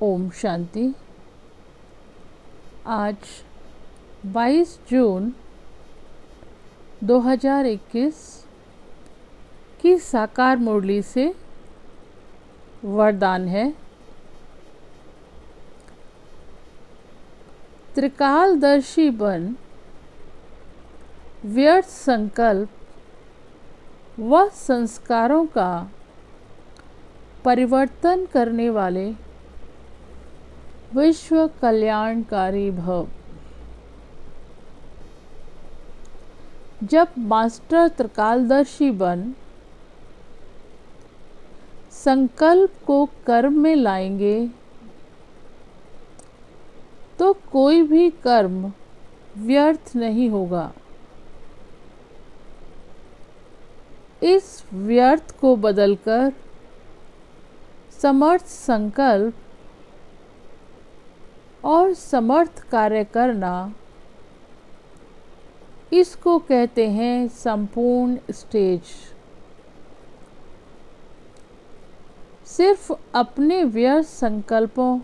ओम शांति। आज 22 जून 2021 की साकार मुरली से वरदान है। त्रिकालदर्शी बन, व्यर्थ संकल्प व संस्कारों का परिवर्तन करने वाले विश्व कल्याणकारी भव। जब मास्टर त्रिकालदर्शी बन संकल्प को कर्म में लाएंगे तो कोई भी कर्म व्यर्थ नहीं होगा। इस व्यर्थ को बदलकर समर्थ संकल्प और समर्थ कार्य करना, इसको कहते हैं संपूर्ण स्टेज। सिर्फ अपने व्यर्थ संकल्पों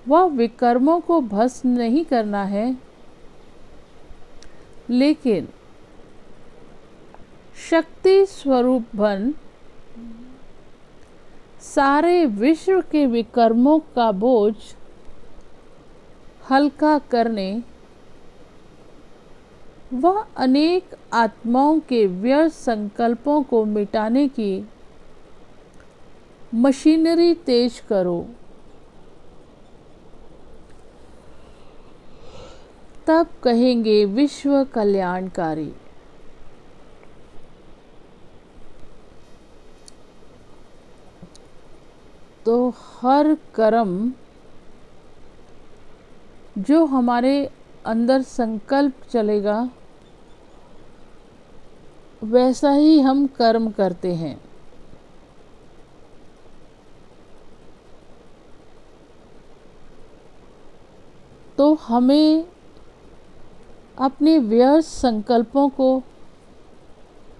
व विकर्मों को भस्म नहीं करना है, लेकिन शक्ति स्वरूप बन सारे विश्व के विकर्मों का बोझ हल्का करने व अनेक आत्माओं के व्यर्थ संकल्पों को मिटाने की मशीनरी तेज करो। तब कहेंगे विश्व कल्याणकारी। तो हर कर्म जो हमारे अंदर संकल्प चलेगा वैसा ही हम कर्म करते हैं। तो हमें अपने व्यर्थ संकल्पों को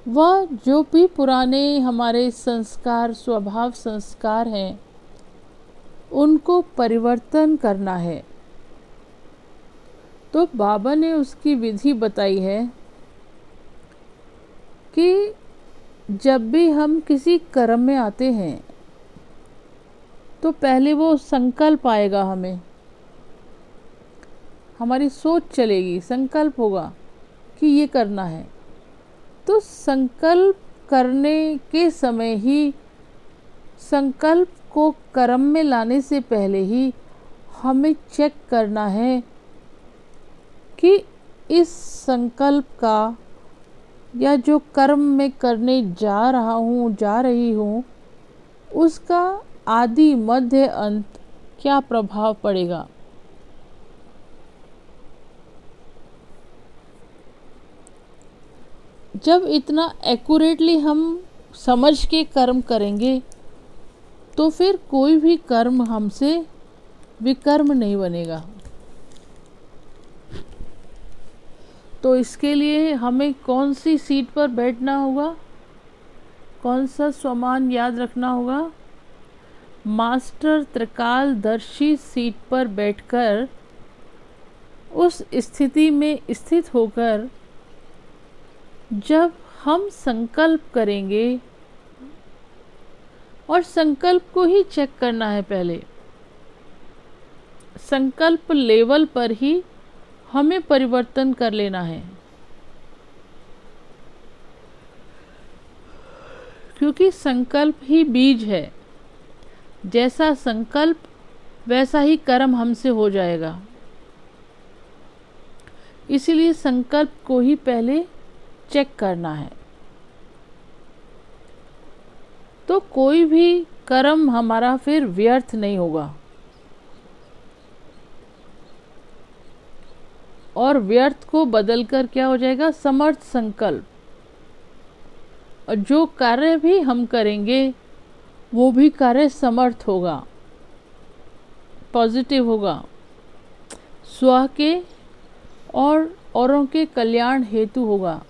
व जो भी पुराने हमारे संस्कार स्वभाव संस्कार हैं उनको परिवर्तन करना है। तो बाबा ने उसकी विधि बताई है कि जब भी हम किसी कर्म में आते हैं तो पहले वो संकल्प आएगा, हमारी सोच चलेगी, संकल्प होगा कि ये करना है। तो संकल्प करने के समय ही, संकल्प को कर्म में लाने से पहले ही हमें चेक करना है कि इस संकल्प का या जो कर्म मैं करने जा रहा हूँ जा रही हूँ उसका आदि मध्य अंत क्या प्रभाव पड़ेगा। जब इतना एक्यूरेटली हम समझ के कर्म करेंगे तो फिर कोई भी कर्म हमसे विकर्म नहीं बनेगा। तो इसके लिए हमें कौन सी सीट पर बैठना होगा, कौन सा स्वमान याद रखना होगा। मास्टर त्रिकालदर्शी सीट पर बैठकर उस स्थिति में स्थित होकर जब हम संकल्प करेंगे, और संकल्प को ही चेक करना है पहले, संकल्प लेवल पर ही हमें परिवर्तन कर लेना है, क्योंकि संकल्प ही बीज है। जैसा संकल्प वैसा ही कर्म हमसे हो जाएगा। इसीलिए संकल्प को ही पहले चेक करना है। तो कोई भी कर्म हमारा फिर व्यर्थ नहीं होगा। और व्यर्थ को बदलकर क्या हो जाएगा, समर्थ संकल्प। और जो कार्य भी हम करेंगे वो भी कार्य समर्थ होगा, पॉजिटिव होगा, स्व के और औरों के कल्याण हेतु होगा।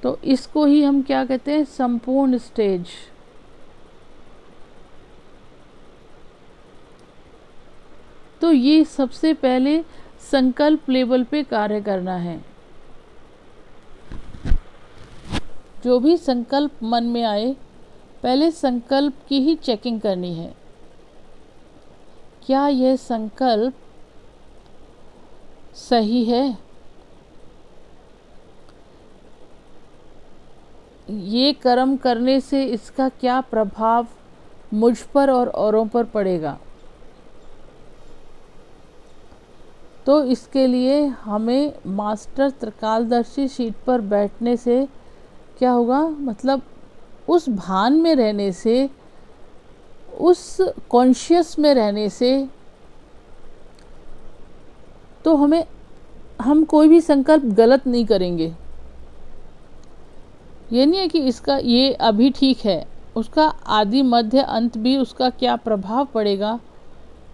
तो इसको ही हम क्या कहते हैं, संपूर्ण स्टेज। ये सबसे पहले संकल्प लेवल पे कार्य करना है। जो भी संकल्प मन में आए, पहले संकल्प की ही चेकिंग करनी है। क्या यह संकल्प सही है? ये कर्म करने से इसका क्या प्रभाव मुझ पर और औरों पर पड़ेगा? तो इसके लिए हमें मास्टर त्रिकालदर्शी सीट पर बैठने से क्या होगा, मतलब उस भान में रहने से, उस कॉन्शियस में रहने से, तो हम कोई भी संकल्प गलत नहीं करेंगे। ये नहीं है कि इसका ये अभी ठीक है, उसका आदि मध्य अंत भी उसका क्या प्रभाव पड़ेगा।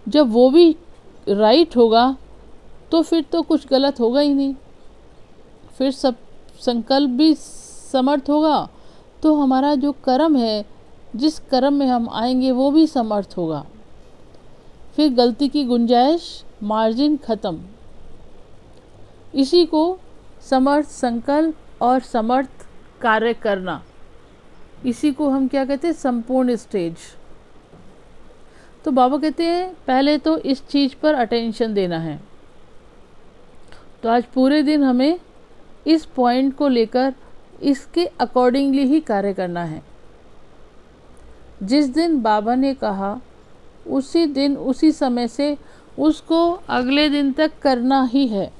जब वो भी राइट होगा तो फिर तो कुछ गलत होगा ही नहीं, फिर सब संकल्प भी समर्थ होगा, तो हमारा जो कर्म है, जिस कर्म में हम आएंगे वो भी समर्थ होगा। फिर गलती की गुंजाइश, मार्जिन ख़त्म। इसी को समर्थ संकल्प और समर्थ कार्य करना, इसी को हम क्या कहते हैं, संपूर्ण स्टेज। तो बाबा कहते हैं पहले तो इस चीज़ पर अटेंशन देना है। तो आज पूरे दिन हमें इस पॉइंट को लेकर इसके अकॉर्डिंगली ही कार्य करना है। जिस दिन बाबा ने कहा उसी दिन उसी समय से उसको अगले दिन तक करना ही है,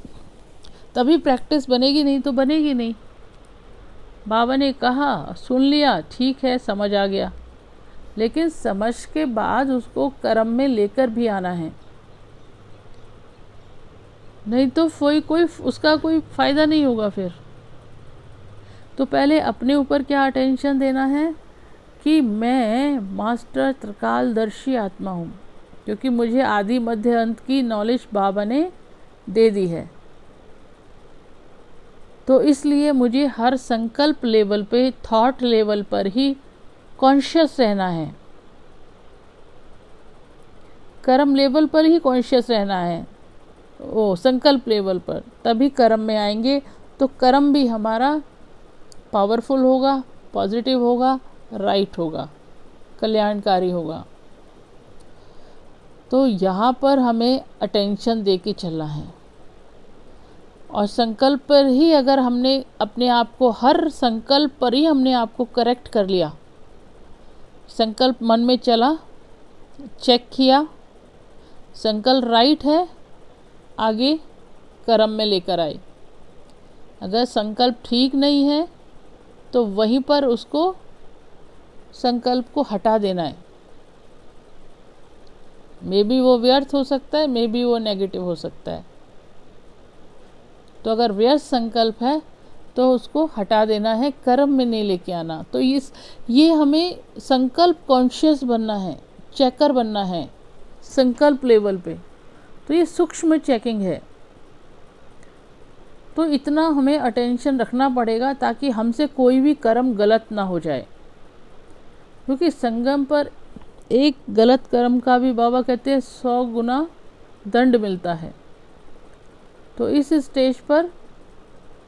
तभी प्रैक्टिस बनेगी, नहीं तो बनेगी नहीं। बाबा ने कहा, सुन लिया, ठीक है, समझ आ गया, लेकिन समझ के बाद उसको कर्म में लेकर भी आना है, नहीं तो कोई उसका कोई फ़ायदा नहीं होगा फिर। तो पहले अपने ऊपर क्या अटेंशन देना है कि मैं मास्टर त्रिकालदर्शी आत्मा हूँ, क्योंकि मुझे आदि मध्य अंत की नॉलेज बाबा ने दे दी है। तो इसलिए मुझे हर संकल्प लेवल पे, थॉट लेवल पर ही कॉन्शियस रहना है, कर्म लेवल पर ही कॉन्शियस रहना है, वो संकल्प लेवल पर, तभी कर्म में आएंगे। तो कर्म भी हमारा पावरफुल होगा, पॉजिटिव होगा, राइट होगा, कल्याणकारी होगा। तो यहाँ पर हमें अटेंशन दे के चलना है। और संकल्प पर ही अगर हमने अपने आप को, हर संकल्प पर ही हमने आपको करेक्ट कर लिया, संकल्प मन में चला, चेक किया, संकल्प राइट है, आगे कर्म में लेकर आए। अगर संकल्प ठीक नहीं है तो वहीं पर उसको संकल्प को हटा देना है। मे बी वो व्यर्थ हो सकता है, मे बी वो नेगेटिव हो सकता है। तो अगर व्यर्थ संकल्प है तो उसको हटा देना है, कर्म में नहीं लेके आना। तो ये हमें संकल्प कॉन्शियस बनना है, चेकर बनना है संकल्प लेवल पे। तो ये सूक्ष्म चेकिंग है। तो इतना हमें अटेंशन रखना पड़ेगा ताकि हमसे कोई भी कर्म गलत ना हो जाए, क्योंकि संगम पर एक गलत कर्म का भी बाबा कहते हैं 100 गुना दंड मिलता है। तो इस स्टेज पर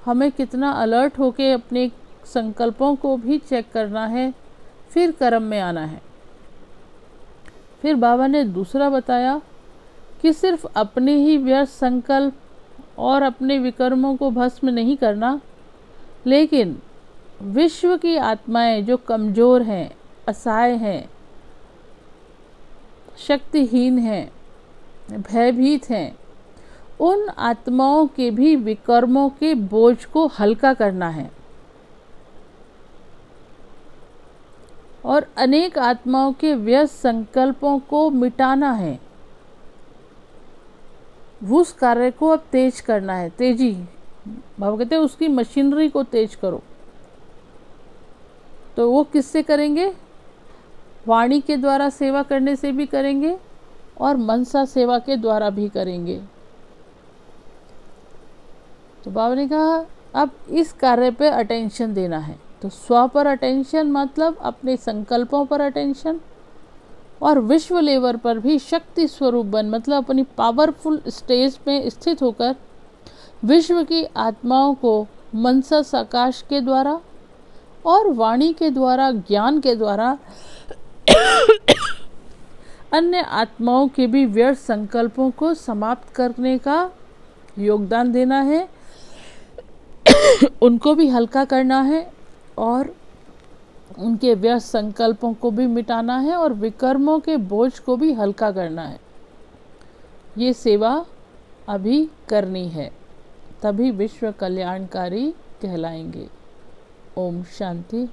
हमें कितना अलर्ट होके अपने संकल्पों को भी चेक करना है, फिर कर्म में आना है। फिर बाबा ने दूसरा बताया कि सिर्फ अपने ही व्यर्थ संकल्प और अपने विकर्मों को भस्म नहीं करना, लेकिन विश्व की आत्माएं जो कमज़ोर हैं, असहाय हैं, शक्तिहीन हैं, भयभीत हैं, उन आत्माओं के भी विकर्मों के बोझ को हल्का करना है और अनेक आत्माओं के व्यस्त संकल्पों को मिटाना है। उस कार्य को अब तेज करना है, तेजी। बाबा कहते हैं उसकी मशीनरी को तेज करो। तो वो किससे करेंगे? वाणी के द्वारा सेवा करने से भी करेंगे और मनसा सेवा के द्वारा भी करेंगे। तो बाबा ने कहा अब इस कार्य पे अटेंशन देना है। तो स्व पर अटेंशन मतलब अपने संकल्पों पर अटेंशन और विश्व लेवल पर भी शक्ति स्वरूप बन, मतलब अपनी पावरफुल स्टेज में स्थित होकर विश्व की आत्माओं को मनसा आकाश के द्वारा और वाणी के द्वारा, ज्ञान के द्वारा अन्य आत्माओं के भी व्यर्थ संकल्पों को समाप्त करने का योगदान देना है, उनको भी हल्का करना है और उनके व्यर्थ संकल्पों को भी मिटाना है और विकर्मों के बोझ को भी हल्का करना है। ये सेवा अभी करनी है, तभी विश्व कल्याणकारी कहलाएंगे। ओम शांति।